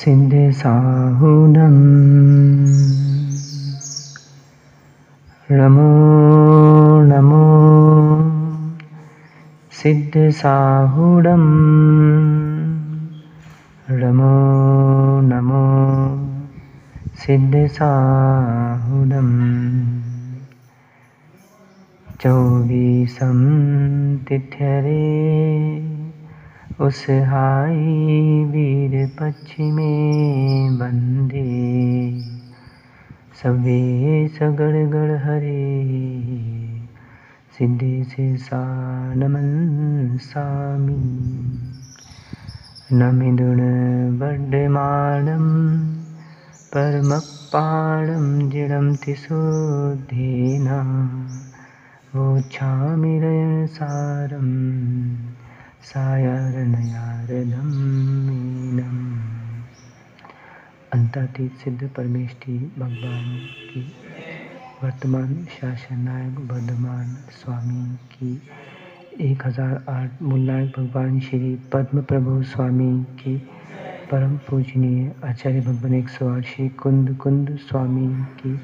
सिद्धसाहुनं नमो नमो सिद्धसाहुनं नमो नमो सिद्धसाहुनं चौबीसं तिथ्यरे उसहाई वीर पश्चिमे बंदे सवे सगड़ गड़ हरे सिद्धि से नमन सामी नमिदुण वर्धमानं परमपाणं जिडं तिशोधेना वोच्छामिरयं सारं सायारनयारदं मीनम्। अंतरातीत सिद्ध परमेष्ठी भगवान की वर्तमान शासन नायक वर्धमान स्वामी की 1008 मूलनायक भगवान श्री पद्म प्रभु स्वामी की परम पूजनीय आचार्य भगवान 108 श्री कुंद कुंद स्वामी की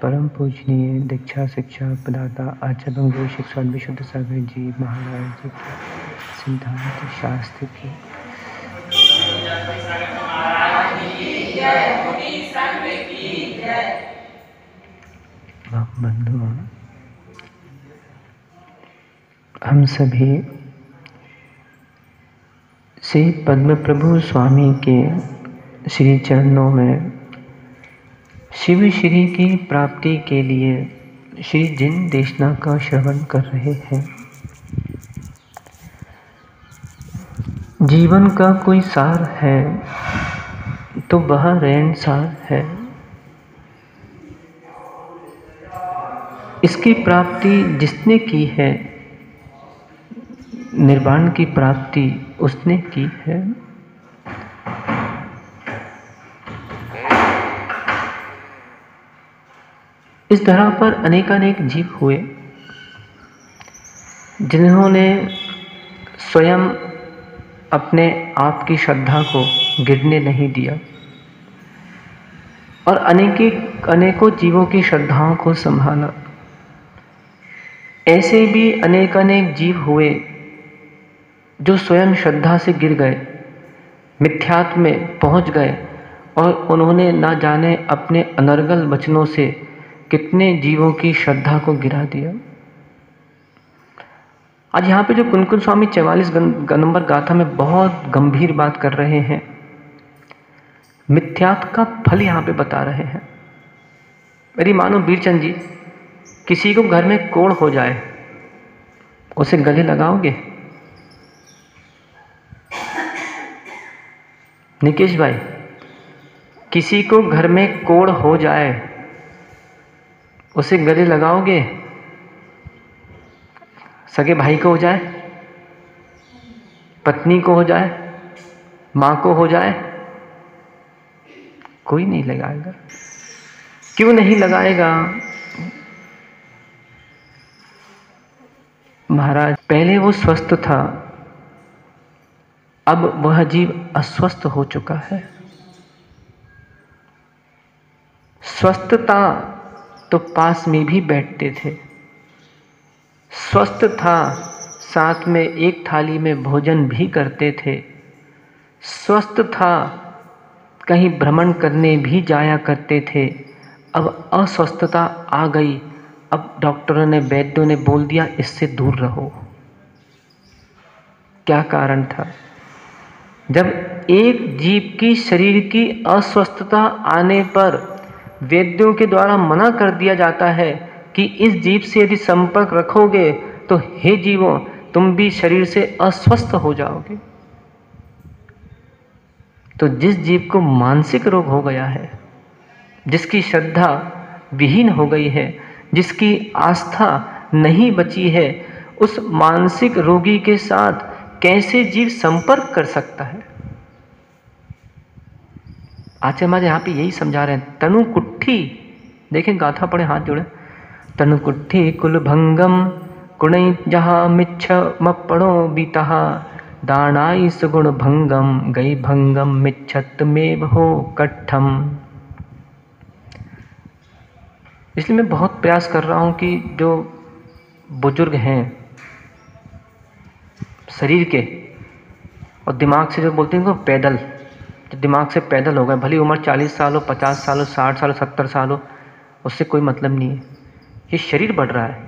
परम पूजनीय दीक्षा शिक्षा प्रदाता आचार्य भगवान शिक्षा विशुद्ध सागर जी महाराज जी की सिद्धांत शास्त्र की बंधुओं, हम सभी श्री पद्म प्रभु स्वामी के श्री चरणों में शिव श्री की प्राप्ति के लिए श्री जिन देशना का श्रवण कर रहे हैं। जीवन का कोई सार है तो वह रैन सार है। इसकी प्राप्ति जिसने की है, निर्वाण की प्राप्ति उसने की है। इस धरा पर अनेकानेक जीव हुए जिन्होंने स्वयं अपने आप की श्रद्धा को गिरने नहीं दिया और अनेकों जीवों की श्रद्धाओं को संभाला। ऐसे भी अनेकानेक जीव हुए जो स्वयं श्रद्धा से गिर गए, मिथ्यात्व में पहुंच गए और उन्होंने ना जाने अपने अनर्गल वचनों से कितने जीवों की श्रद्धा को गिरा दिया। आज यहाँ पे जो कुनकुन स्वामी 44 नंबर गाथा में बहुत गंभीर बात कर रहे हैं, मिथ्यात्व का फल यहाँ पे बता रहे हैं। मेरी मानो बीरचंद जी, किसी को घर में कोढ़ हो जाए, उसे गले लगाओगे? निकेश भाई, किसी को घर में कोढ़ हो जाए, उसे गले लगाओगे? सगे भाई को हो जाए, पत्नी को हो जाए, माँ को हो जाए, कोई नहीं लगाएगा। क्यों नहीं लगाएगा? महाराज, पहले वो स्वस्थ था, अब वह जीव अस्वस्थ हो चुका है। स्वस्थता तो पास में भी बैठते थे, स्वस्थ था, साथ में एक थाली में भोजन भी करते थे, स्वस्थ था, कहीं भ्रमण करने भी जाया करते थे। अब अस्वस्थता आ गई, अब डॉक्टरों ने, वैद्यों ने बोल दिया इससे दूर रहो। क्या कारण था? जब एक जीव की शरीर की अस्वस्थता आने पर वैद्यों के द्वारा मना कर दिया जाता है कि इस जीव से यदि संपर्क रखोगे तो हे जीवों, तुम भी शरीर से अस्वस्थ हो जाओगे। तो जिस जीव को मानसिक रोग हो गया है, जिसकी श्रद्धा विहीन हो गई है, जिसकी आस्था नहीं बची है, उस मानसिक रोगी के साथ कैसे जीव संपर्क कर सकता है? आचार्य महाराज यहाँ पे यही समझा रहे हैं। तनु कुट्ठी, देखें गाथा पढ़े, हाथ जोड़े। तनु कुट्ठी कुल भंगम कुणई जहाँ मिच्छ मपड़ो बीतहा दानाई सुगुण भंगम गई भंगम मिच्छत में हो कट्ठम। इसलिए मैं बहुत प्रयास कर रहा हूँ कि जो बुजुर्ग हैं शरीर के और दिमाग से, जो बोलते हैं वो पैदल, जो दिमाग से पैदल हो गए, भली उम्र 40 साल हो, 50 साल हो, 60 साल हो, 70 साल हो, उससे कोई मतलब नहीं है। ये शरीर बढ़ रहा है,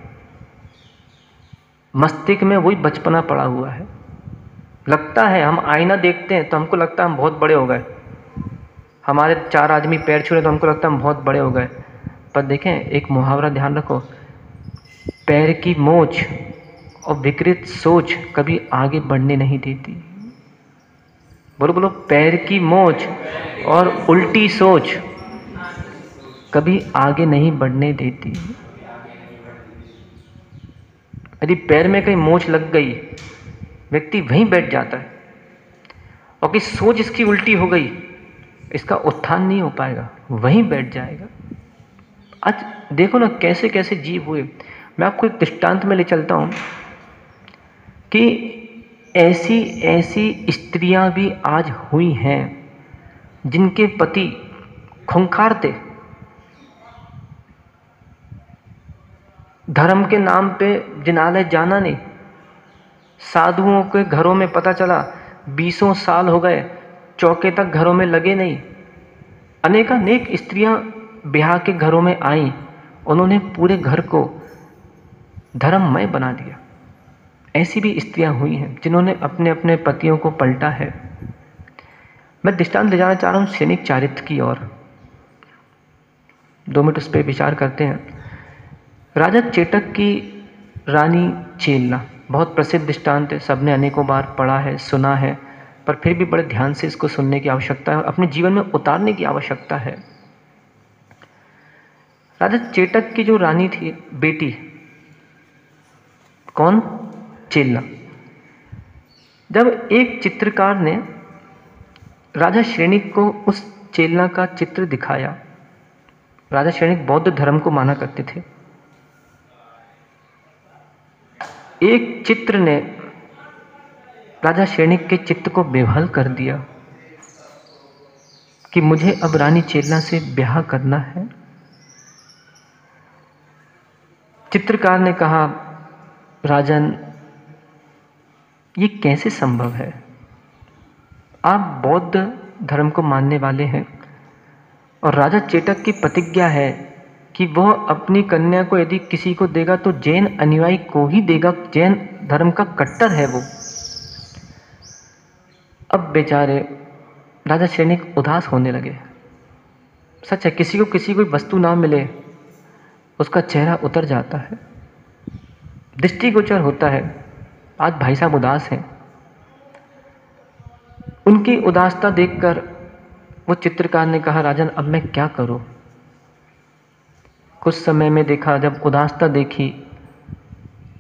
मस्तिष्क में वही बचपना पड़ा हुआ है। लगता है हम आईना देखते हैं तो हमको लगता है हम बहुत बड़े हो गए, हमारे 4 आदमी पैर छू रहे तो हमको लगता है हम बहुत बड़े हो गए। पर देखें, एक मुहावरा ध्यान रखो, पैर की मोच और विकृत सोच कभी आगे बढ़ने नहीं देती। बोलो बोलो, पैर की मोच और उल्टी सोच कभी आगे नहीं बढ़ने देती। यदि पैर में कहीं मोच लग गई, व्यक्ति वहीं बैठ जाता है, और कि सोच इसकी उल्टी हो गई, इसका उत्थान नहीं हो पाएगा, वहीं बैठ जाएगा। आज देखो ना कैसे कैसे जीव हुए। मैं आपको एक दृष्टांत में ले चलता हूं कि ऐसी ऐसी स्त्रियां भी आज हुई हैं जिनके पति खूंखार थे, धर्म के नाम पे जिनालय जाना नहीं, साधुओं के घरों में पता चला 20 साल हो गए, चौके तक घरों में लगे नहीं। अनेकानेक स्त्रियां ब्याह के घरों में आईं, उन्होंने पूरे घर को धर्ममय बना दिया। ऐसी भी स्त्रियां हुई हैं जिन्होंने अपने अपने पतियों को पलटा है। मैं दृष्टांत ले जाना चाह रहा हूं सैनिक चारित्र की ओर। 2 मिनट उस पर विचार करते हैं। राजा चेटक की रानी चेलना बहुत प्रसिद्ध दृष्टांत है, सबने अनेकों बार पढ़ा है, सुना है, पर फिर भी बड़े ध्यान से इसको सुनने की आवश्यकता है और अपने जीवन में उतारने की आवश्यकता है। राजा चेटक की जो रानी थी, बेटी, कौन? चेलना। जब एक चित्रकार ने राजा श्रेणिक को उस चेलना का चित्र दिखाया, राजा श्रेणिक बौद्ध धर्म को माना करते थे, एक चित्र ने राजा श्रेणिक के चित्त को बेवहल कर दिया कि मुझे अब रानी चेलना से ब्याह करना है। चित्रकार ने कहा, राजन, ये कैसे संभव है? आप बौद्ध धर्म को मानने वाले हैं और राजा चेटक की प्रतिज्ञा है कि वह अपनी कन्या को यदि किसी को देगा तो जैन अनुयायी को ही देगा, जैन धर्म का कट्टर है वो। अब बेचारे राजा श्रेणिक उदास होने लगे। सच है, किसी को वस्तु ना मिले उसका चेहरा उतर जाता है, दृष्टिगोचर होता है। आज भाई साहब उदास हैं। उनकी उदासता देखकर वो चित्रकार ने कहा, राजन, अब मैं क्या करूं? कुछ समय में देखा, जब उदासता देखी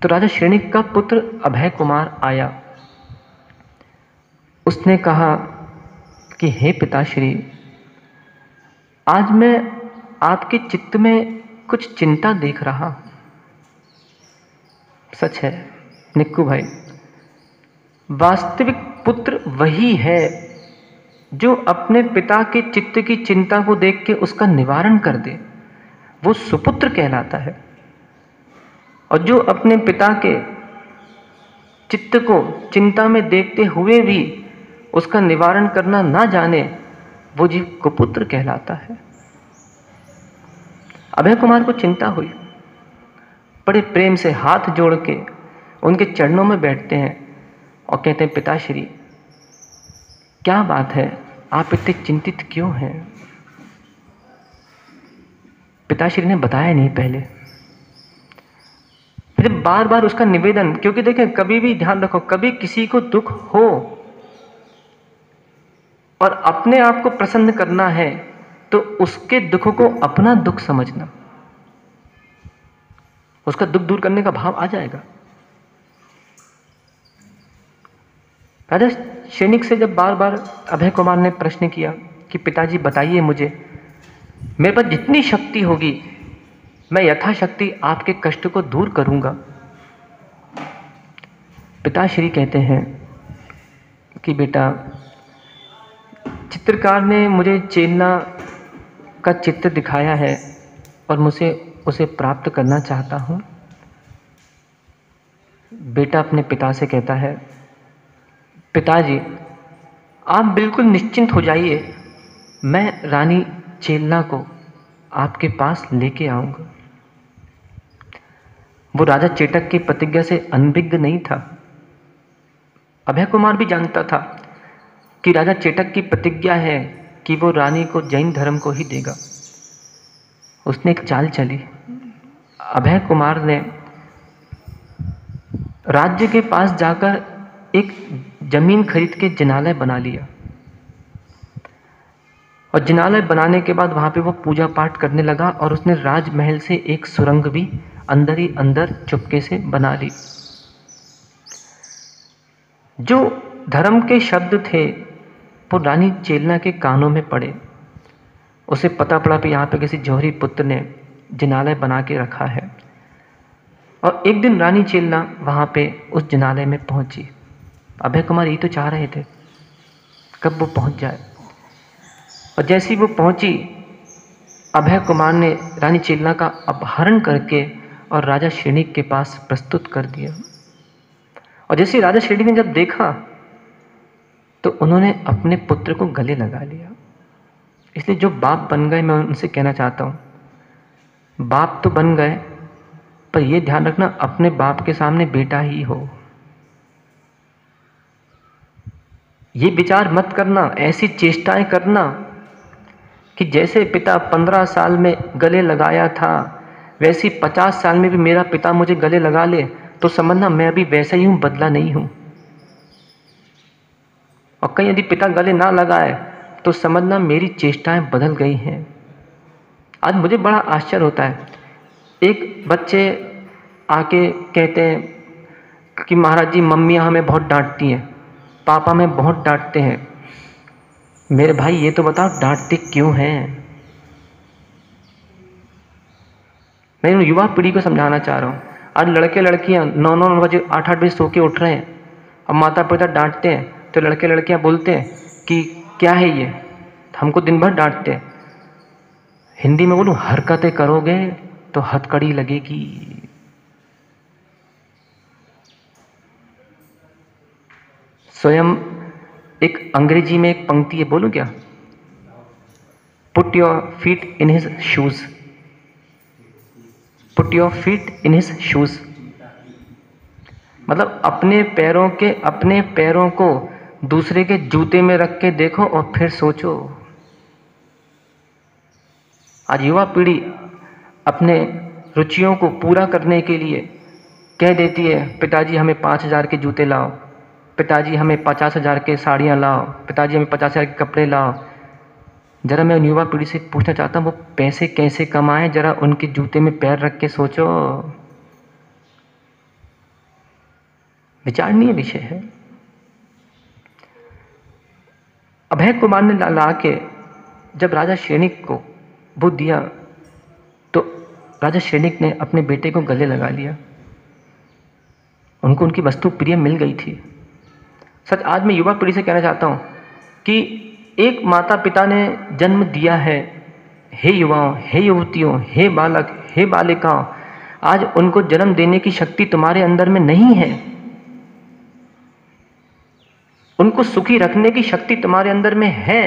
तो राजा श्रेणिक का पुत्र अभय कुमार आया। उसने कहा कि हे पिताश्री, आज मैं आपके चित्त में कुछ चिंता देख रहा हूं। सच है निक्कू भाई, वास्तविक पुत्र वही है जो अपने पिता के चित्त की चिंता को देख के उसका निवारण कर दे, वो सुपुत्र कहलाता है। और जो अपने पिता के चित्त को चिंता में देखते हुए भी उसका निवारण करना ना जाने, वो जीव कुपुत्र कहलाता है। अभय कुमार को चिंता हुई, बड़े प्रेम से हाथ जोड़ के उनके चरणों में बैठते हैं और कहते हैं, पिताश्री, क्या बात है, आप इतने चिंतित क्यों हैं? पिताश्री ने बताया नहीं पहले। फिर बार बार उसका निवेदन, क्योंकि देखें, कभी भी ध्यान रखो, कभी किसी को दुख हो और अपने आप को प्रसन्न करना है तो उसके दुख को अपना दुख समझना, उसका दुख दूर करने का भाव आ जाएगा। राजा श्रेणिक से जब बार बार अभय कुमार ने प्रश्न किया कि पिताजी बताइए मुझे, मेरे पास जितनी शक्ति होगी मैं यथाशक्ति आपके कष्ट को दूर करूंगा। पिताश्री कहते हैं, कि बेटा, चित्रकार ने मुझे चेन्नई का चित्र दिखाया है और मुझे उसे प्राप्त करना चाहता हूँ। बेटा अपने पिता से कहता है, पिताजी आप बिल्कुल निश्चिंत हो जाइए, मैं रानी चेन्नई को आपके पास लेके आऊँगा। वो राजा चेटक की प्रतिज्ञा से अनभिज्ञ नहीं था। अभय कुमार भी जानता था कि राजा चेटक की प्रतिज्ञा है कि वो रानी को जैन धर्म को ही देगा। उसने एक चाल चली। अभय कुमार ने राज्य के पास जाकर एक जमीन खरीद के जिनालय बना लिया और जिनालय बनाने के बाद वहां पे वो पूजा पाठ करने लगा और उसने राजमहल से एक सुरंग भी अंदर ही अंदर चुपके से बना ली। जो धर्म के शब्द थे वो रानी चेन्नई के कानों में पड़े। उसे पता पड़ा कि यहाँ पे किसी जौहरी पुत्र ने जिनालय बना के रखा है। और एक दिन रानी चेन्नई वहाँ पे उस जिनालय में पहुंची। अभय कुमार ये तो चाह रहे थे कब वो पहुंच जाए, और जैसी वो पहुंची, अभय कुमार ने रानी चेन्नई का अपहरण करके और राजा श्रेणिक के पास प्रस्तुत कर दिया। और जैसे राजा श्रेणिक ने जब देखा तो उन्होंने अपने पुत्र को गले लगा लिया। इसलिए जो बाप बन गए, मैं उनसे कहना चाहता हूँ, बाप तो बन गए पर यह ध्यान रखना अपने बाप के सामने बेटा ही हो। ये विचार मत करना, ऐसी चेष्टाएं करना कि जैसे पिता 15 साल में गले लगाया था वैसी 50 साल में भी मेरा पिता मुझे गले लगा ले तो समझना मैं अभी वैसा ही हूं, बदला नहीं हूं। और कहीं यदि पिता गले ना लगाए तो समझना मेरी चेष्टाएं बदल गई हैं। आज मुझे बड़ा आश्चर्य होता है, एक बच्चे आके कहते हैं कि महाराज जी मम्मियाँ हमें बहुत डांटती हैं, पापा हमें बहुत डांटते हैं। मेरे भाई ये तो बताओ डांटते क्यों हैं? मैं युवा पीढ़ी को समझाना चाह रहा हूँ। आज लड़के लड़कियाँ 9-9 बजे 8-8 बजे सो के उठ रहे हैं। अब माता पिता डांटते हैं तो लड़के लड़कियाँ बोलते हैं कि क्या है ये, हमको दिन भर डांटते हैं। हिंदी में बोलूँ, हरकतें करोगे तो हथकड़ी लगेगी। स्वयं एक अंग्रेजी में एक पंक्ति है, बोलूं क्या? Put your feet in his shoes, put your feet in his shoes. मतलब अपने पैरों को दूसरे के जूते में रख के देखो और फिर सोचो। आज युवा पीढ़ी अपने रुचियों को पूरा करने के लिए कह देती है, पिताजी हमें 5,000 के जूते लाओ, पिताजी हमें 50,000 के साड़ियाँ लाओ, पिताजी हमें 50,000 के कपड़े लाओ। जरा मैं युवा पीढ़ी से पूछना चाहता हूँ, वो पैसे कैसे कमाएं? जरा उनके जूते में पैर रख के सोचो। विचारणीय विषय है। अभय कुमार ने ला के जब राजा श्रेणिक को वो दिया तो राजा श्रेणिक ने अपने बेटे को गले लगा लिया। उनको उनकी वस्तु प्रिय मिल गई थी। सच आज मैं युवा पीढ़ी से कहना चाहता हूँ कि एक माता पिता ने जन्म दिया है। हे युवाओं, हे युवतियों, हे बालक, हे बालिकाओं, आज उनको जन्म देने की शक्ति तुम्हारे अंदर में नहीं है। उनको सुखी रखने की शक्ति तुम्हारे अंदर में है।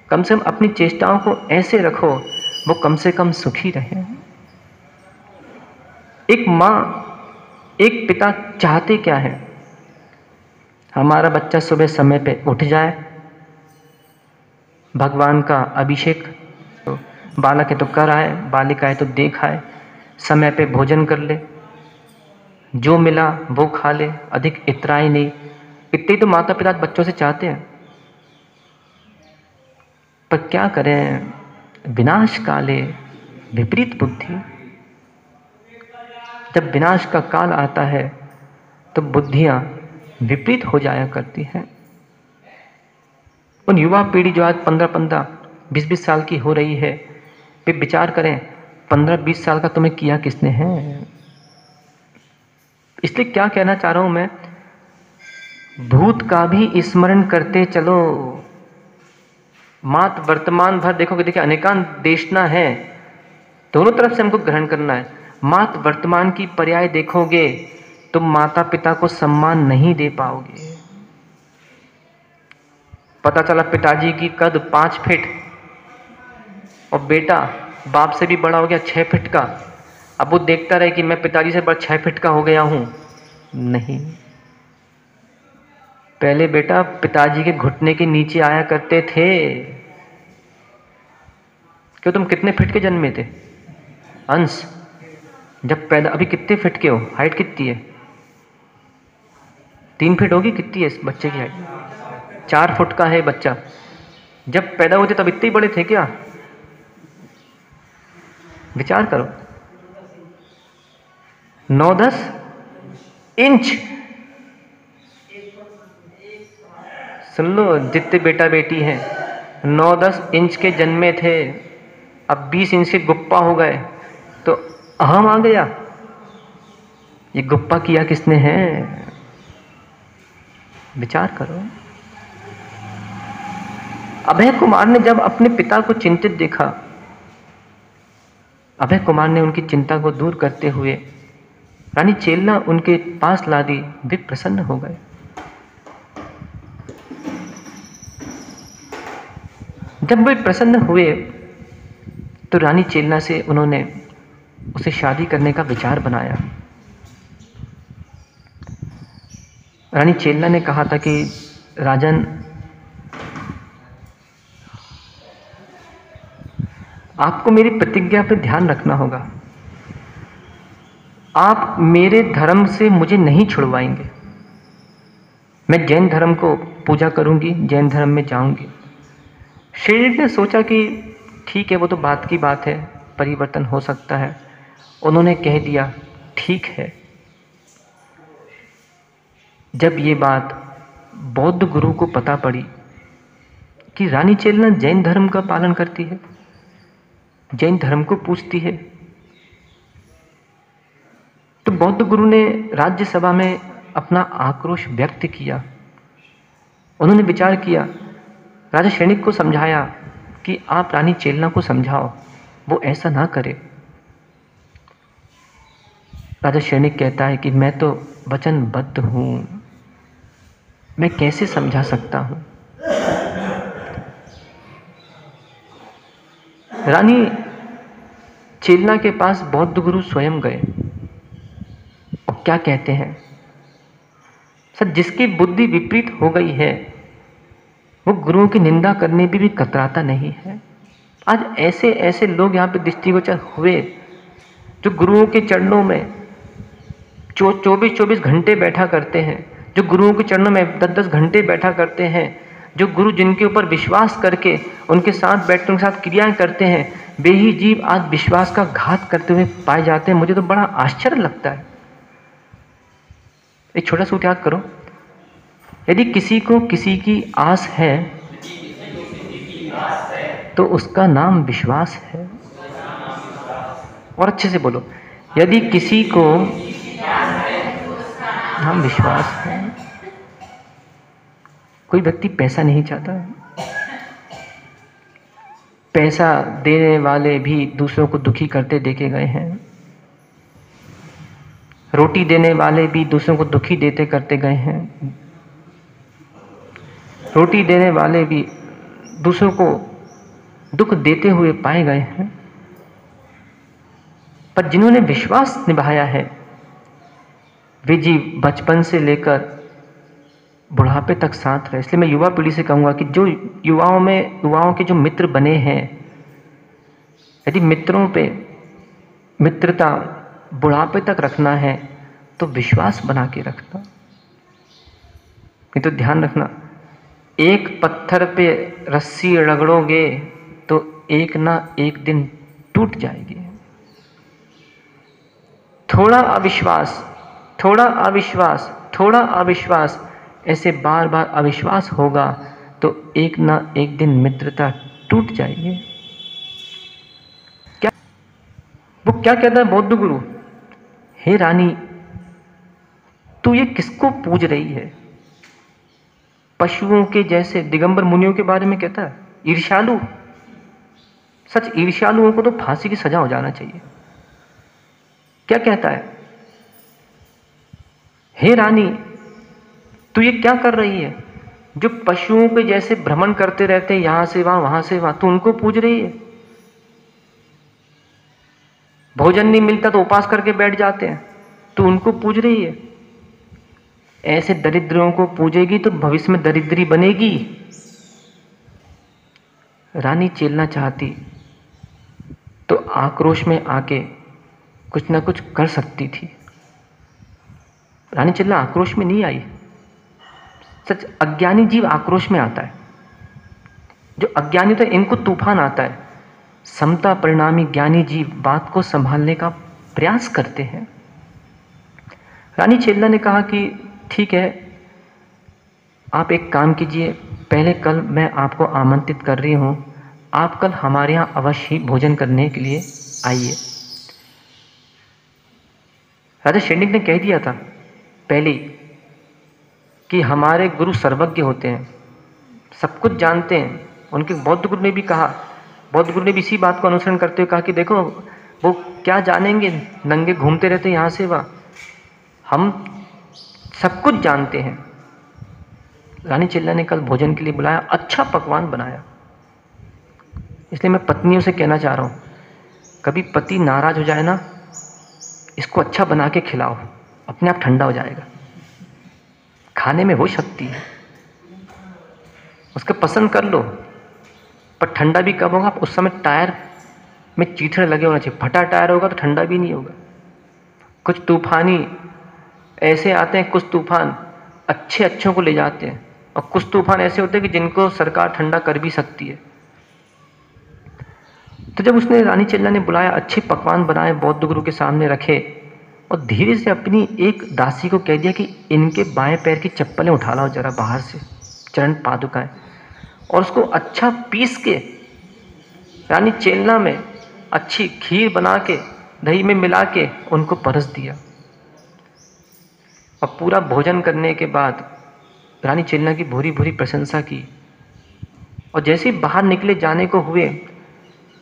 कम से कम अपनी चेष्टाओं को ऐसे रखो वो कम से कम सुखी रहे। एक माँ, एक पिता चाहते क्या है? हमारा बच्चा सुबह समय पे उठ जाए, भगवान का अभिषेक बालक है तो कर आए, बालिका है तो देख आए, समय पे भोजन कर ले, जो मिला वो खा ले, अधिक इतराई नहीं। इतने तो माता पिता बच्चों से चाहते हैं। पर क्या करें, विनाश काले विपरीत बुद्धि। जब विनाश का काल आता है तो बुद्धियां विपरीत हो जाया करती हैं। उन युवा पीढ़ी जो आज 15-15, 20-20 साल की हो रही है, वे विचार करें 15-20 साल का तुम्हें किया किसने है। इसलिए क्या कहना चाह रहा हूं मैं, भूत का भी स्मरण करते चलो। मात वर्तमान भर देखोगे, देखिए अनेकांत देशना है, दोनों तरफ से हमको ग्रहण करना है। मात वर्तमान की पर्याय देखोगे तो माता पिता को सम्मान नहीं दे पाओगे। पता चला पिताजी की कद 5 फीट और बेटा बाप से भी बड़ा हो गया 6 फीट का। अब वो देखता रहे कि मैं पिताजी से बड़ा 6 फीट का हो गया हूं, नहीं। पहले बेटा पिताजी के घुटने के नीचे आया करते थे। क्यों, तुम कितने फीट के जन्मे थे अंश? जब पैदा, अभी कितने फीट के हो? हाइट कितनी है? 3 फीट होगी? कितनी है इस बच्चे की हाइट? 4 फुट का है बच्चा। जब पैदा होते तब इतने ही बड़े थे क्या? विचार करो, 9-10 इंच। सुन लो, जितने बेटा बेटी हैं 9-10 इंच के जन्मे थे, अब 20 इंच के गुप्पा हो गए तो अहम आ गया। ये गुप्पा किया किसने है? विचार करो। अभय कुमार ने जब अपने पिता को चिंतित देखा, अभय कुमार ने उनकी चिंता को दूर करते हुए रानी चेलना उनके पास ला दी। वे प्रसन्न हो गए। जब वे प्रसन्न हुए तो रानी चेलना से उन्होंने उसे शादी करने का विचार बनाया। रानी चेलना ने कहा था कि राजन, आपको मेरी प्रतिज्ञा पर ध्यान रखना होगा। आप मेरे धर्म से मुझे नहीं छुड़वाएंगे। मैं जैन धर्म को पूजा करूंगी, जैन धर्म में जाऊंगी। श्री ने सोचा कि ठीक है, वो तो बात की बात है, परिवर्तन हो सकता है। उन्होंने कह दिया ठीक है। जब ये बात बौद्ध गुरु को पता पड़ी कि रानी चेलना जैन धर्म का पालन करती है, जैन धर्म को पूजती है, तो बौद्ध गुरु ने राज्यसभा में अपना आक्रोश व्यक्त किया। उन्होंने विचार किया, राजा सैनिक को समझाया कि आप रानी चेलना को समझाओ, वो ऐसा ना करे। राजा सैनिक कहता है कि मैं तो वचनबद्ध हूं, मैं कैसे समझा सकता हूं। रानी चेलना के पास बौद्ध गुरु स्वयं गए और क्या कहते हैं, सर जिसकी बुद्धि विपरीत हो गई है वो गुरुओं की निंदा करने भी कतराता नहीं है। आज ऐसे ऐसे लोग यहाँ पे दृष्टिगोचर हुए जो गुरुओं के चरणों में 24-24 घंटे बैठा करते हैं, जो गुरुओं के चरणों में 10-10 घंटे बैठा करते हैं, जो गुरु जिनके ऊपर विश्वास करके उनके साथ बैठकर उनके साथ क्रियाएं करते हैं, वे ही जीव आज विश्वास का घात करते हुए पाए जाते हैं। मुझे तो बड़ा आश्चर्य लगता है। एक छोटा सा याद करो, यदि किसी को किसी की आस है तो उसका नाम विश्वास है। और अच्छे से बोलो, यदि किसी को नाम विश्वास है। कोई व्यक्ति पैसा नहीं चाहता, पैसा देने वाले भी दूसरों को दुखी करते देखे गए हैं, रोटी देने वाले भी दूसरों को दुखी देते करते गए हैं, रोटी देने वाले भी दूसरों को दुख देते हुए पाए गए हैं। पर जिन्होंने विश्वास निभाया है वे जीव बचपन से लेकर बुढ़ापे तक साथ रहे। इसलिए मैं युवा पीढ़ी से कहूंगा कि जो युवाओं के जो मित्र बने हैं, यदि मित्रों पे मित्रता बुढ़ापे तक रखना है तो विश्वास बना के रखना। नहीं तो ध्यान रखना, एक पत्थर पे रस्सी रगड़ोगे तो एक ना एक दिन टूट जाएगी। थोड़ा अविश्वास, थोड़ा अविश्वास, थोड़ा अविश्वास, ऐसे बार बार अविश्वास होगा तो एक ना एक दिन मित्रता टूट जाएगी। क्या वो क्या कहता है बौद्ध गुरु, हे रानी तू ये किसको पूज रही है? पशुओं के जैसे दिगंबर मुनियों के बारे में कहता है, ईर्ष्यालु। सच, ईर्ष्यालुओं को तो फांसी की सजा हो जाना चाहिए। क्या कहता है, हे रानी तू ये क्या कर रही है? जो पशुओं के जैसे भ्रमण करते रहते हैं, यहां से वहां से वहां, तू उनको पूज रही है। भोजन नहीं मिलता तो उपास करके बैठ जाते हैं, तू उनको पूज रही है। ऐसे दरिद्रों को पूजेगी तो भविष्य में दरिद्री बनेगी। रानी चेलना चाहती तो आक्रोश में आके कुछ ना कुछ कर सकती थी। रानी चेलना आक्रोश में नहीं आई। सच, अज्ञानी जीव आक्रोश में आता है। जो अज्ञानी होता है इनको तूफान आता है। समता परिणामी ज्ञानी जीव बात को संभालने का प्रयास करते हैं। रानी चेल्ला ने कहा कि ठीक है, आप एक काम कीजिए, पहले कल मैं आपको आमंत्रित कर रही हूं, आप कल हमारे यहां अवश्य ही भोजन करने के लिए आइए। राजा शेनिक ने कह दिया था पहले कि हमारे गुरु सर्वज्ञ होते हैं, सब कुछ जानते हैं। उनके बौद्ध गुरु ने भी कहा, बौद्ध गुरु ने भी इसी बात को अनुसरण करते हुए कहा कि देखो वो क्या जानेंगे, नंगे घूमते रहते यहाँ से वहाँ, हम सब कुछ जानते हैं। रानी चेल्ला ने कल भोजन के लिए बुलाया, अच्छा पकवान बनाया। इसलिए मैं पत्नियों से कहना चाह रहा हूँ, कभी पति नाराज हो जाए ना, इसको अच्छा बना के खिलाओ, अपने आप ठंडा हो जाएगा। खाने में वो शक्ति है, उसके पसंद कर लो, पर ठंडा भी कब होगा? उस समय टायर में चीथड़े लगे होना चाहिए। फटा टायर होगा तो ठंडा भी नहीं होगा। कुछ तूफानी ऐसे आते हैं, कुछ तूफान अच्छों को ले जाते हैं, और कुछ तूफान ऐसे होते हैं कि जिनको सरकार ठंडा कर भी सकती है। तो जब उसने, रानी चेल्ला ने बुलाया, अच्छे पकवान बनाए, बौद्ध गुरु के सामने रखे, और धीरे से अपनी एक दासी को कह दिया कि इनके बाएं पैर की चप्पलें उठा लाओ जरा बाहर से, चरण पादुकाएं, और उसको अच्छा पीस के रानी चेल्ला में अच्छी खीर बना के दही में मिला के उनको परस दिया। और पूरा भोजन करने के बाद रानी चेल्ला की भूरी भूरी प्रशंसा की, और जैसे ही बाहर निकले जाने को हुए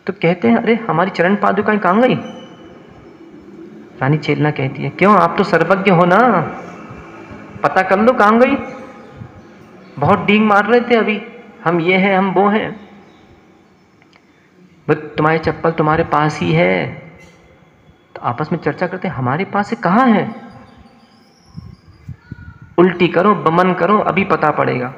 तो कहते हैं, अरे हमारी चरण पादुकाएं कहाँ गई? रानी चेल्ला कहती है, क्यों, आप तो सर्वज्ञ हो ना, पता कर लो कहाँ गई। बहुत डींग मार रहे थे अभी, हम ये हैं, हम वो हैं, तुम्हारी चप्पल तुम्हारे पास ही है। तो आपस में चर्चा करते हैं, हमारे पास से कहाँ है? उल्टी करो, बमन करो, अभी पता पड़ेगा।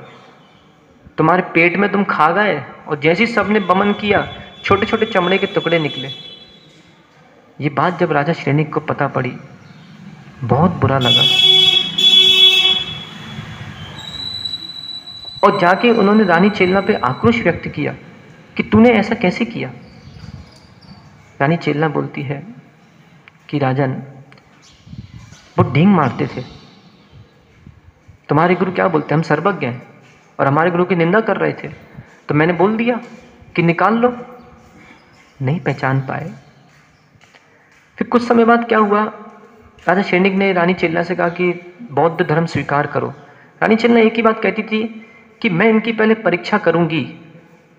तुम्हारे पेट में तुम खा गए, और जैसे ही सबने बमन किया छोटे छोटे चमड़े के टुकड़े निकले। ये बात जब राजा श्रेनिक को पता पड़ी, बहुत बुरा लगा, और जाके उन्होंने रानी चेल्ला पे आक्रोश व्यक्त किया कि तूने ऐसा कैसे किया। रानी चेल्ला बोलती है कि राजन, वो ढींग मारते थे, तुम्हारे गुरु क्या बोलते, हम सर्वज्ञ हैं, और हमारे गुरु की निंदा कर रहे थे, तो मैंने बोल दिया कि निकाल लो। नहीं पहचान पाए। फिर कुछ समय बाद क्या हुआ, राजा शेनिक ने रानी चेल्ला से कहा कि बौद्ध धर्म स्वीकार करो। रानी चेल्ला एक ही बात कहती थी कि मैं इनकी पहले परीक्षा करूंगी,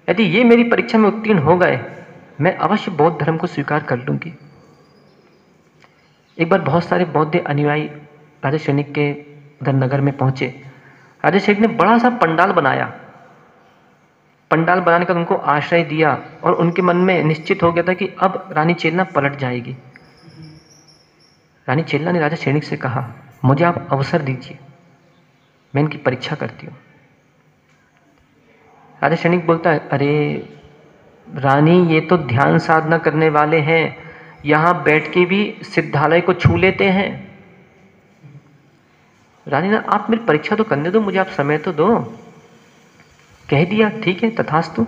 यदि ये मेरी परीक्षा में उत्तीर्ण हो गए, मैं अवश्य बौद्ध धर्म को स्वीकार कर लूंगी। एक बार बहुत सारे बौद्ध अनुयायी राजा शेनिक के उधर नगर में पहुंचे। राजा शेनिक ने बड़ा सा पंडाल बनाया। पंडाल बनाने का उनको आश्रय दिया, और उनके मन में निश्चित हो गया था कि अब रानी चेल्ला पलट जाएगी। रानी चेल्ला ने राजा शेनिक से कहा, मुझे आप अवसर दीजिए, मैं इनकी परीक्षा करती हूँ। राजा शेनिक बोलता है, अरे रानी, ये तो ध्यान साधना करने वाले हैं, यहाँ बैठ के भी सिद्धालय को छू लेते हैं। रानी ना, आप मेरी परीक्षा तो करने दो, मुझे आप समय तो दो। कह दिया, ठीक है, तथास्तु।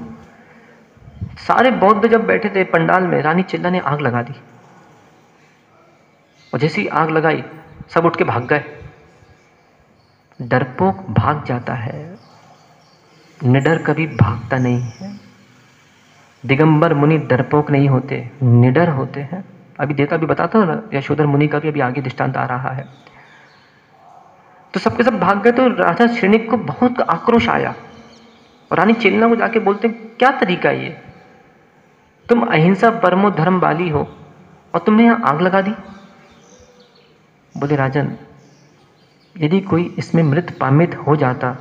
सारे बौद्ध जब बैठे थे पंडाल में, रानी चेल्ला ने आग लगा दी, और जैसी आग लगाई सब उठ के भाग गए। डरपोक भाग जाता है, निडर कभी भागता नहीं है। दिगंबर मुनि डरपोक नहीं होते, निडर होते हैं। अभी देवता भी बताता हूँ ना, यशोधर मुनि का भी अभी आगे दृष्टांत आ रहा है। तो सबके सब भाग गए। तो राजा श्रेणिक को बहुत आक्रोश आया और रानी चेलना को जाके बोलते, क्या तरीका है ये? तुम अहिंसा परमो धर्म वाली हो और तुमने यहां आग लगा दी। बोले, राजन, यदि कोई इसमें मृत पामित हो जाता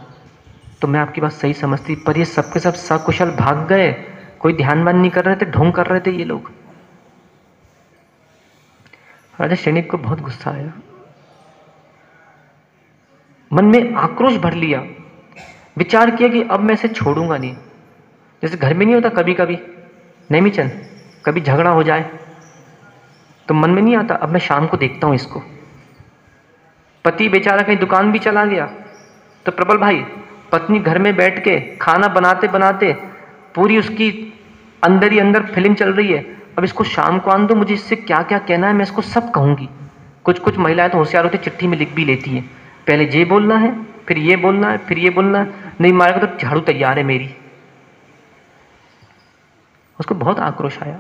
तो मैं आपकी बात सही समझती, पर ये सबके सब सकुशल भाग गए, कोई ध्यानवान नहीं कर रहे थे, ढोंग कर रहे थे ये लोग। राजा श्रेणिक को बहुत गुस्सा आया, मन में आक्रोश भर लिया, विचार किया कि अब मैं इसे छोड़ूंगा नहीं। जैसे घर में नहीं होता कभी कभी नेमीचंद, कभी झगड़ा हो जाए तो मन में नहीं आता अब मैं शाम को देखता हूं इसको। पति बेचारा कहीं दुकान भी चला गया तो प्रबल भाई, पत्नी घर में बैठ के खाना बनाते बनाते पूरी उसकी अंदर ही अंदर फिल्म चल रही है, अब इसको शाम को आन दो, मुझे इससे क्या क्या कहना है मैं इसको सब कहूंगी। कुछ कुछ महिलाएं तो होशियार होती, चिट्ठी में लिख भी लेती हैं, पहले ये बोलना है, फिर ये बोलना है, फिर ये बोलना है, नहीं मारेगा तो झाड़ू तैयार है मेरी। उसको बहुत आक्रोश आया,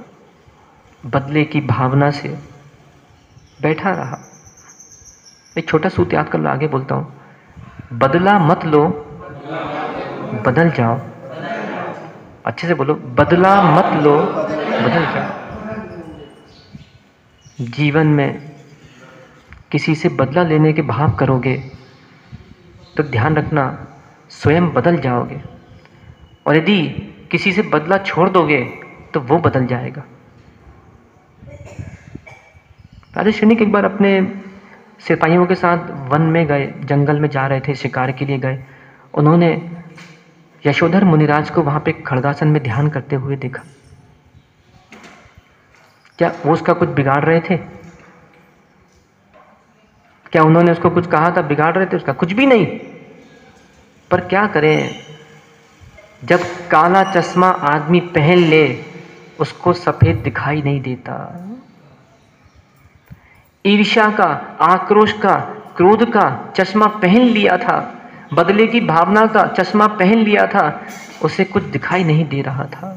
बदले की भावना से बैठा रहा। एक छोटा सूत्र याद कर लो, आगे बोलता हूं। बदला मत लो, बदल जाओ। अच्छे से बोलो, बदला मत लो, बदल जाओ। जीवन में किसी से बदला लेने के भाव करोगे तो ध्यान रखना स्वयं बदल जाओगे, और यदि किसी से बदला छोड़ दोगे तो वो बदल जाएगा। राजा श्रेणिक एक बार अपने सिपाहियों के साथ वन में गए, जंगल में जा रहे थे, शिकार के लिए गए। उन्होंने यशोधर मुनिराज को वहां पे खड़गासन में ध्यान करते हुए देखा। क्या वो उसका कुछ बिगाड़ रहे थे? क्या उन्होंने उसको कुछ कहा था बिगाड़ रहे थे उसका? कुछ भी नहीं। पर क्या करें, जब काला चश्मा आदमी पहन ले उसको सफेद दिखाई नहीं देता। ईर्ष्या का, आक्रोश का, क्रोध का चश्मा पहन लिया था, बदले की भावना का चश्मा पहन लिया था, उसे कुछ दिखाई नहीं दे रहा था।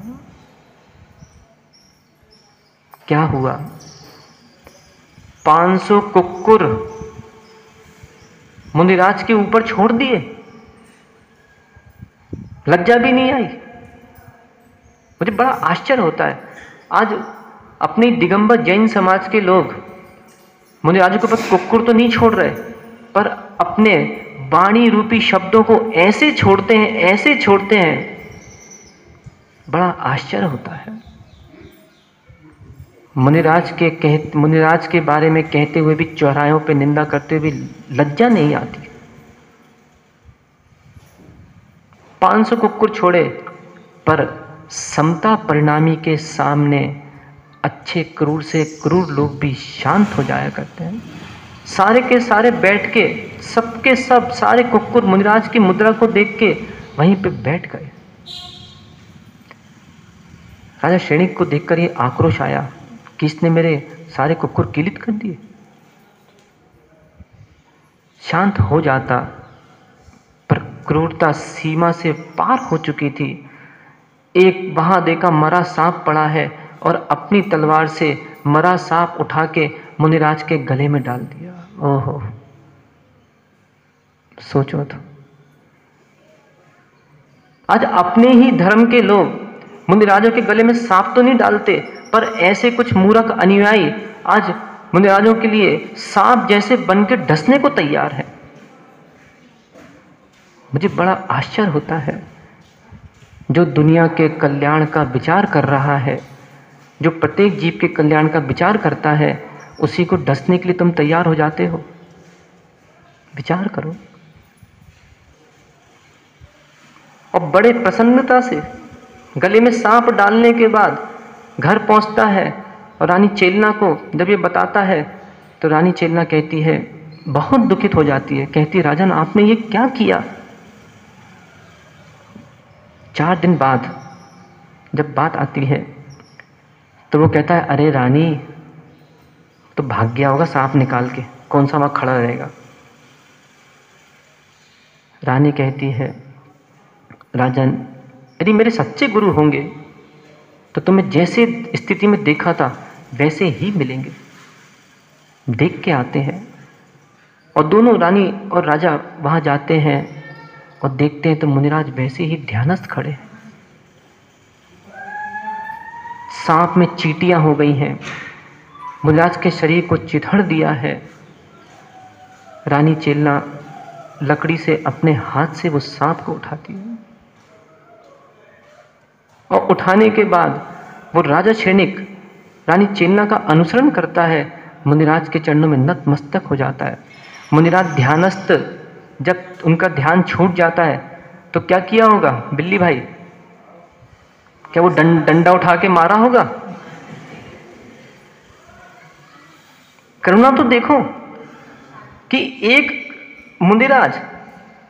क्या हुआ? 500 कुक्कुर मुनिराज के ऊपर छोड़ दिए, लज्जा भी नहीं आई। मुझे बड़ा आश्चर्य होता है, आज अपनी दिगंबर जैन समाज के लोग मुनिराजों के ऊपर कुक्कुर तो नहीं छोड़ रहे, पर अपने वाणी रूपी शब्दों को ऐसे छोड़ते हैं, ऐसे छोड़ते हैं, बड़ा आश्चर्य होता है। मुनिराज के बारे में कहते हुए भी, चौराहों पे निंदा करते हुए लज्जा नहीं आती। 500 कुक्कुर छोड़े, पर समता परिणामी के सामने अच्छे क्रूर से क्रूर लोग भी शांत हो जाया करते हैं। सारे के सारे बैठ के, सबके सब सारे कुक्कुर मुनिराज की मुद्रा को देख के वहीं पे बैठ गए। राजा श्रेणिक को देखकर ये आक्रोश आया कि इसने मेरे सारे कुक्कुर किलित कर दिए। शांत हो जाता, पर क्रूरता सीमा से पार हो चुकी थी। एक वहां देखा मरा सांप पड़ा है और अपनी तलवार से मरा सांप उठा के मुनिराज के गले में डाल दिया। ओहो, सोचो तो, आज अपने ही धर्म के लोग मुनिराजों के गले में सांप तो नहीं डालते, पर ऐसे कुछ मूर्ख अनुयायी आज मुनिराजों के लिए सांप जैसे बनकर डसने को तैयार है। मुझे बड़ा आश्चर्य होता है, जो दुनिया के कल्याण का विचार कर रहा है, जो प्रत्येक जीव के कल्याण का विचार करता है, उसी को डसने के लिए तुम तैयार हो जाते हो। विचार करो। और बड़े प्रसन्नता से गले में सांप डालने के बाद घर पहुंचता है और रानी चेलना को जब ये बताता है तो रानी चेलना कहती है, बहुत दुखित हो जाती है, कहती, राजन आपने ये क्या किया? 4 दिन बाद जब बात आती है तो वो कहता है, अरे रानी तो भाग गया होगा सांप निकाल के, कौन सा वहां खड़ा रहेगा। रानी कहती है, राजन यदि मेरे सच्चे गुरु होंगे तो तुम्हें जैसे स्थिति में देखा था वैसे ही मिलेंगे। देख के आते हैं। और दोनों रानी और राजा वहां जाते हैं और देखते हैं तो मुनिराज वैसे ही ध्यानस्थ खड़े हैं। सांप में चींटियां हो गई हैं, मुनिराज के शरीर को चिथड़ दिया है। रानी चेलना लकड़ी से अपने हाथ से वो सांप को उठाती है और उठाने के बाद वो राजा सैनिक रानी चेलना का अनुसरण करता है, मुनिराज के चरणों में नतमस्तक हो जाता है। मुनिराज ध्यानस्थ, जब उनका ध्यान छूट जाता है तो क्या किया होगा बिल्ली भाई? क्या वो डंडा उठा के मारा होगा? करुणा तो देखो कि एक मुनिराज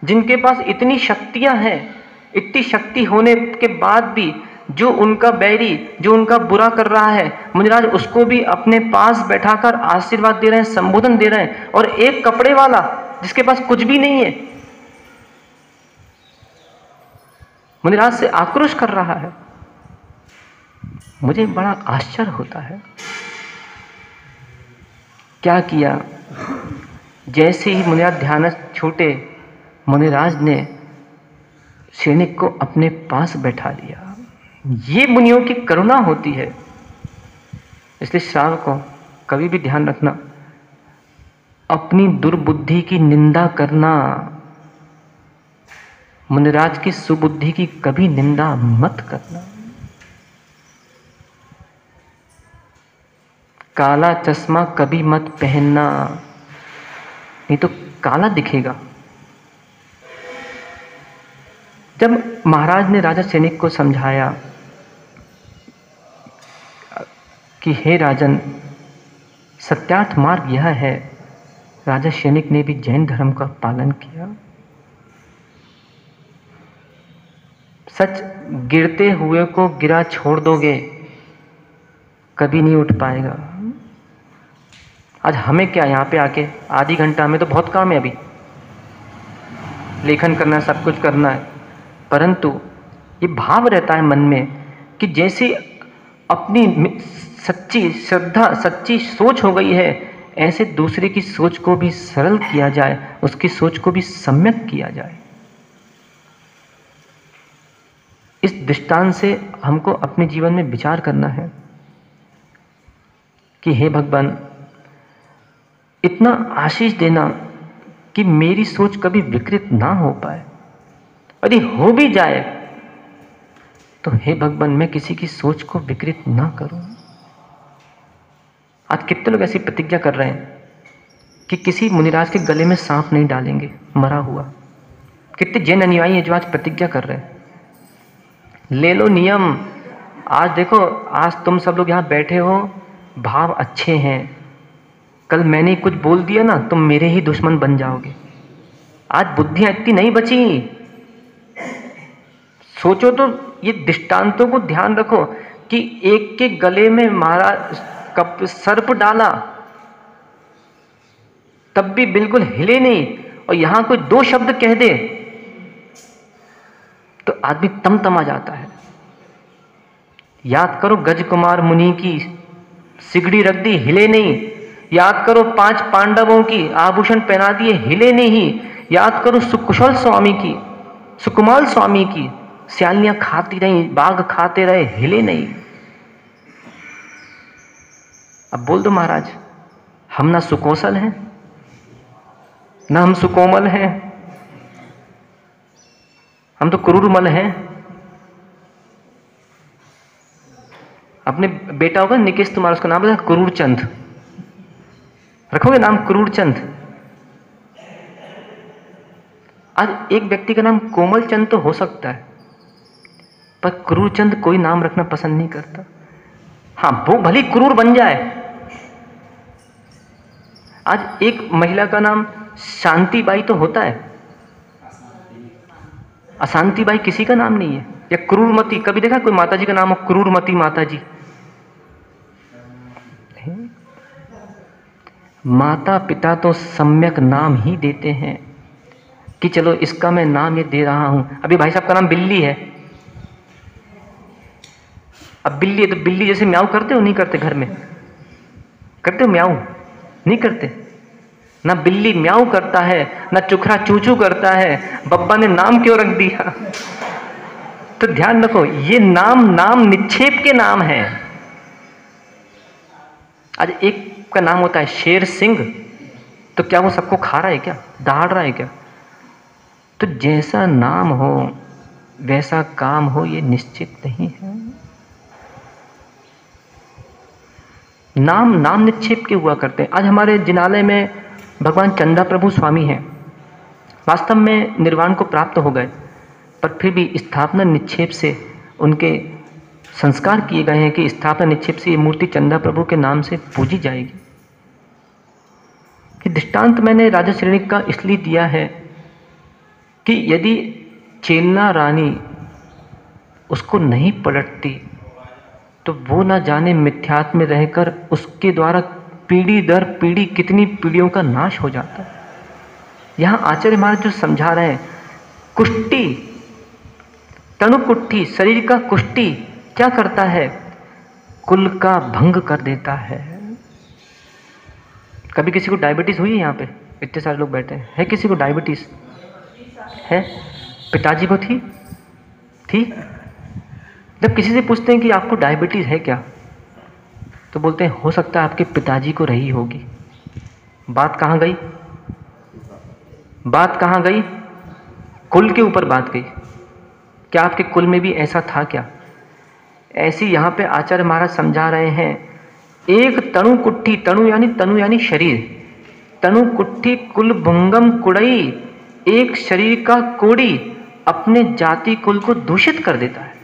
जिनके पास इतनी शक्तियां हैं, इतनी शक्ति होने के बाद भी जो उनका बैरी, जो उनका बुरा कर रहा है, मुनिराज उसको भी अपने पास बैठाकर आशीर्वाद दे रहे हैं, संबोधन दे रहे हैं। और एक कपड़े वाला जिसके पास कुछ भी नहीं है मुनिराज से आक्रोश कर रहा है। मुझे बड़ा आश्चर्य होता है। क्या किया? जैसे ही मुनिराज ध्यानस्थ छूटे, मुनिराज ने सैनिक को अपने पास बैठा लिया। ये मुनियों की करुणा होती है। इसलिए श्रावकों, कभी भी ध्यान रखना, अपनी दुर्बुद्धि की निंदा करना, मुनिराज की सुबुद्धि की कभी निंदा मत करना। काला चश्मा कभी मत पहनना, नहीं तो काला दिखेगा। जब महाराज ने राजा सैनिक को समझाया कि हे राजन, सत्यार्थ मार्ग यह है, राजा सैनिक ने भी जैन धर्म का पालन किया। सच, गिरते हुए को गिरा छोड़ दोगे कभी नहीं उठ पाएगा। आज हमें क्या, यहाँ पे आके आधी घंटा, हमें तो बहुत काम है, अभी लेखन करना है, सब कुछ करना है, परंतु ये भाव रहता है मन में कि जैसे अपनी सच्ची श्रद्धा, सच्ची सोच हो गई है, ऐसे दूसरे की सोच को भी सरल किया जाए, उसकी सोच को भी सम्यक किया जाए। इस दृष्टांत से हमको अपने जीवन में विचार करना है कि हे भगवान, इतना आशीष देना कि मेरी सोच कभी विकृत ना हो पाए, यदि हो भी जाए तो हे भगवान, मैं किसी की सोच को विकृत ना करूं। आज कितने लोग ऐसी प्रतिज्ञा कर रहे हैं कि किसी मुनिराज के गले में सांप नहीं डालेंगे मरा हुआ। कितने जैन अनुयायी हैं जो आज प्रतिज्ञा कर रहे हैं। ले लो नियम। आज देखो, आज तुम सब लोग यहाँ बैठे हो, भाव अच्छे हैं, कल मैंने कुछ बोल दिया ना, तुम मेरे ही दुश्मन बन जाओगे। आज बुद्धियां इतनी नहीं बची। सोचो तो, ये दृष्टांतों को ध्यान रखो कि एक के गले में मारा, कब सर्प डाला तब भी बिल्कुल हिले नहीं, और यहां कोई दो शब्द कह दे तो आदमी तमतमा जाता है। याद करो गज कुमार मुनि की सिगड़ी रख दी, हिले नहीं। याद करो 5 पांडवों की आभूषण पहना दिए, हिले नहीं। याद करो सुकुशल स्वामी की, सुकुमाल स्वामी की स्यालियां खाती रही, बाघ खाते रहे, हिले नहीं। अब बोल दो महाराज, हम ना सुकौशल हैं, ना हम सुकोमल हैं, हम तो क्रूरमल हैं। अपने बेटा होगा निकेश तुम्हारा, उसका नाम है क्रूरचंद, रखोगे नाम क्रूरचंद। आज एक व्यक्ति का नाम कोमलचंद तो हो सकता है, पर क्रूरचंद कोई नाम रखना पसंद नहीं करता। हाँ, वो भली क्रूर बन जाए। आज एक महिला का नाम शांतिबाई तो होता है, अशांतिबाई किसी का नाम नहीं है। या क्रूरमती, कभी देखा कोई माता जी का नाम हो क्रूरमती माता जी? माता पिता तो सम्यक नाम ही देते हैं कि चलो इसका मैं नाम ये दे रहा हूं। अभी भाई साहब का नाम बिल्ली है, अब बिल्ली है तो बिल्ली जैसे म्याऊ करते हो, नहीं करते? घर में करते हो म्याऊ? नहीं करते। ना बिल्ली म्याऊ करता है, ना चुखरा चूचू करता है, बब्बा ने नाम क्यों रख दिया? तो ध्यान रखो, ये नाम निक्षेप के नाम है। आज एक का नाम होता है शेर सिंह, तो क्या वो सबको खा रहा है क्या, दहाड़ रहा है क्या? तो जैसा नाम हो वैसा काम हो, ये निश्चित नहीं है। नाम निक्षेप के हुआ करते हैं। आज हमारे जिनालय में भगवान चंदा प्रभु स्वामी हैं, वास्तव में निर्वाण को प्राप्त हो गए, पर फिर भी स्थापना निक्षेप से उनके संस्कार किए गए हैं कि स्थापना निक्षेप से ये मूर्ति चंदा प्रभु के नाम से पूजी जाएगी। कि दृष्टांत मैंने राजा श्रेणी का इसलिए दिया है कि यदि चेलना रानी उसको नहीं पलटती तो वो ना जाने मिथ्यात्व में रहकर उसके द्वारा पीढ़ी दर पीढ़ी कितनी पीढ़ियों का नाश हो जाता है। यहाँ आचार्य महाराज जो समझा रहे हैं, कुष्टि, तणुकुट्ठी, शरीर का कुष्टि क्या करता है? कुल का भंग कर देता है। कभी किसी को डायबिटीज हुई है? यहाँ पे इतने सारे लोग बैठे हैं, है किसी को डायबिटीज है? पिताजी को थी? जब किसी से पूछते हैं कि आपको डायबिटीज है क्या, तो बोलते हैं हो सकता है आपके पिताजी को रही होगी। बात कहाँ गई? कुल के ऊपर बात गई। क्या आपके कुल में भी ऐसा था क्या? ऐसी यहाँ पे आचार्य महाराज समझा रहे हैं, एक तणुकुट्ठी, तणु यानी शरीर, तणुकुट्ठी कुल भंगम कुड़ई, एक शरीर का कोड़ी अपने जाति कुल को दूषित कर देता है।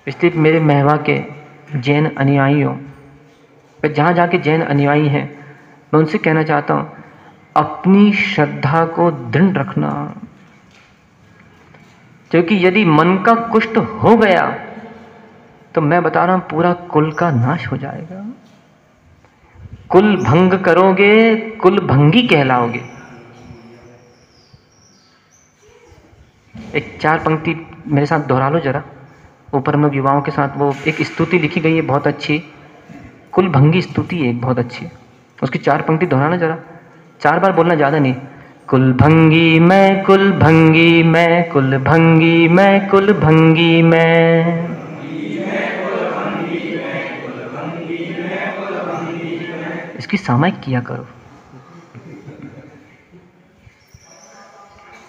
इसलिए मेरे महवा के जैन अनुयायियों, जहाँ जहाँ के जैन अनुयायी हैं, मैं उनसे कहना चाहता हूँ, अपनी श्रद्धा को दृढ़ रखना, क्योंकि यदि मन का कुष्ठ हो गया तो मैं बता रहा हूं पूरा कुल का नाश हो जाएगा। कुल भंग करोगे, कुल भंगी कहलाओगे। एक 4 पंक्ति मेरे साथ दोहरा लो जरा। ऊपर हम लोग युवाओं के साथ वो एक स्तुति लिखी गई है बहुत अच्छी, कुल भंगी स्तुति है एक बहुत अच्छी, उसकी 4 पंक्ति दोहराना जरा, 4 बार बोलना, ज़्यादा नहीं। कुल भंगी मैं, कुल भंगी मैं, कुल भंगी मैं, कुल भंगी मैं। इसकी सामायिक किया करो।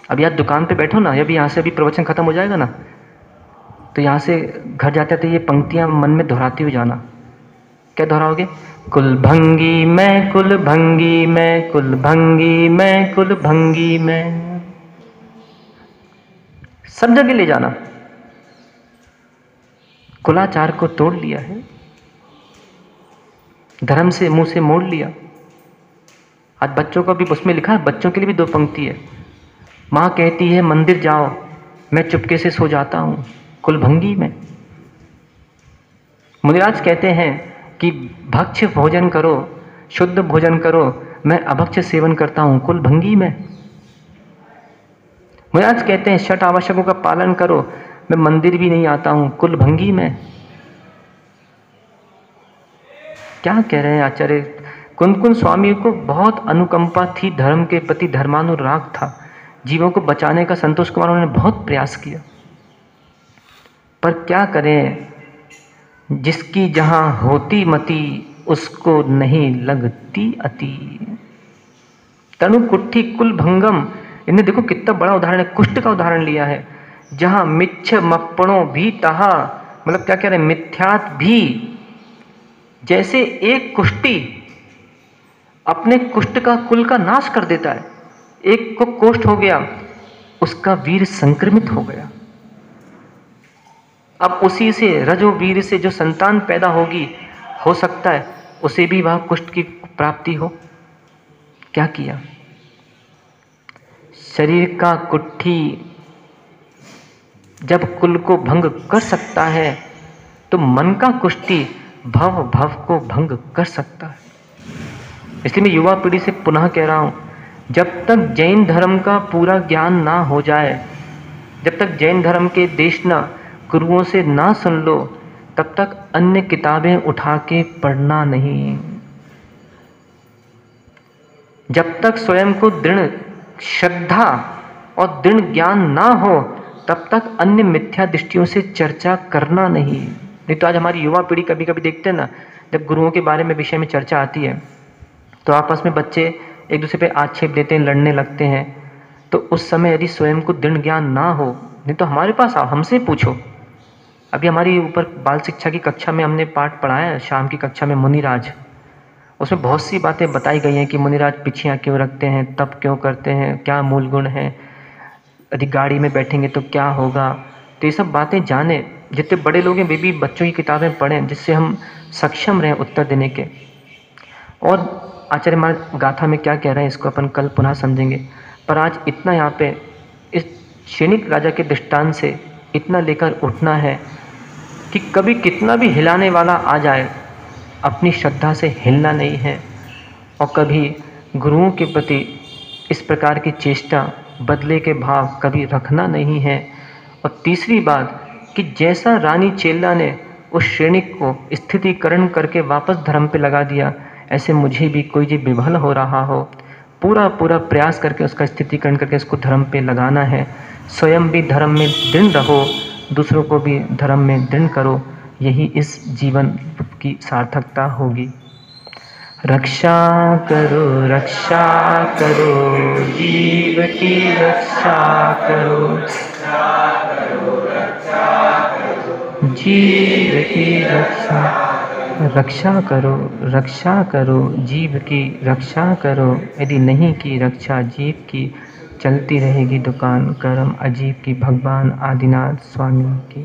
अब यार दुकान पे बैठो ना, अभी यहाँ से अभी प्रवचन खत्म हो जाएगा ना, तो यहाँ से घर जाते थे ये पंक्तियाँ मन में दोहराती हुई जाना। क्या दोहराओगे? कुल भंगी मैं, कुल भंगी मैं, कुल भंगी मैं, कुल भंगी मैं। सब जगह ले जाना। कुलाचार को तोड़ लिया है, धर्म से मुंह से मोड़ लिया। आज बच्चों का भी उसमें लिखा है, बच्चों के लिए भी 2 पंक्ति है। माँ कहती है मंदिर जाओ, मैं चुपके से सो जाता हूँ, कुल भंगी में। मुनिराज कहते हैं कि भक्ष्य भोजन करो, शुद्ध भोजन करो, मैं अभक्ष्य सेवन करता हूँ, कुल भंगी में। मुनिराज कहते हैं 6 आवश्यकों का पालन करो, मैं मंदिर भी नहीं आता हूँ, कुल भंगी में। क्या कह रहे हैं आचार्य? कुंदकुन स्वामी को बहुत अनुकंपा थी, धर्म के प्रति धर्मानुराग था, जीवों को बचाने का संतोष कुमार उन्होंने बहुत प्रयास किया, पर क्या करें, जिसकी जहां होती मति उसको नहीं लगती अति। तणुकुट्ठी कुल भंगम, इन्हें देखो कितना बड़ा उदाहरण है, कुष्ठ का उदाहरण लिया है। जहां मिच्छ मप्पणों भी तहा, मतलब क्या कह रहे हैं, मिथ्यात भी। जैसे एक कुष्ठी अपने कुष्ठ का कुल का नाश कर देता है, एक को कोष्ठ हो गया, उसका वीर संक्रमित हो गया, अब उसी से रजो वीर से जो संतान पैदा होगी, हो सकता है उसे भी वह कुष्ठ की प्राप्ति हो। क्या किया? शरीर का कुट्ठी जब कुल को भंग कर सकता है तो मन का कुष्ठी भव को भंग कर सकता है। इसलिए मैं युवा पीढ़ी से पुनः कह रहा हूं, जब तक जैन धर्म का पूरा ज्ञान ना हो जाए, जब तक जैन धर्म के देशना गुरुओं से ना सुन लो, तब तक अन्य किताबें उठा के पढ़ना नहीं। जब तक स्वयं को दृढ़ श्रद्धा और दृढ़ ज्ञान ना हो तब तक अन्य मिथ्या दृष्टियों से चर्चा करना नहीं तो आज हमारी युवा पीढ़ी कभी कभी देखते हैं ना, जब गुरुओं के बारे में विषय में चर्चा आती है तो आपस में बच्चे एक दूसरे पे आक्षेप देते हैं, लड़ने लगते हैं। तो उस समय यदि स्वयं को दृढ़ ज्ञान ना हो, नहीं तो हमारे पास आओ, हमसे पूछो। अभी हमारी ऊपर बाल शिक्षा की कक्षा में हमने पाठ पढ़ाया है, शाम की कक्षा में मुनिराज, उसमें बहुत सी बातें बताई गई हैं कि मुनिराज पिछियाँ क्यों रखते हैं, तप क्यों करते हैं, क्या मूल गुण है, यदि गाड़ी में बैठेंगे तो क्या होगा। तो ये सब बातें जाने, जितने बड़े लोग हैं वे भी बच्चों की किताबें पढ़ें जिससे हम सक्षम रहें उत्तर देने के। और आचार्य महाराज गाथा में क्या कह रहे हैं इसको अपन कल पुनः समझेंगे, पर आज इतना यहाँ पे इस क्षणिक राजा के दृष्टांत से इतना लेकर उठना है कि कभी कितना भी हिलाने वाला आ जाए अपनी श्रद्धा से हिलना नहीं है, और कभी गुरुओं के प्रति इस प्रकार की चेष्टा बदले के भाव कभी रखना नहीं है। और तीसरी बात कि जैसा रानी चेल्ला ने उस श्रेणिक को स्थितिकरण करके वापस धर्म पे लगा दिया, ऐसे मुझे भी कोई जो विभल हो रहा हो पूरा प्रयास करके उसका स्थितिकरण करके उसको धर्म पे लगाना है। स्वयं भी धर्म में दृढ़ रहो, दूसरों को भी धर्म में दृढ़ करो, यही इस जीवन की सार्थकता होगी। रक्षा करो जीव की रक्षा करो, जीव की रक्षा करो जीव की रक्षा करो। यदि नहीं की रक्षा जीव की, चलती रहेगी दुकान कर्म अजीब की। भगवान आदिनाथ स्वामी की।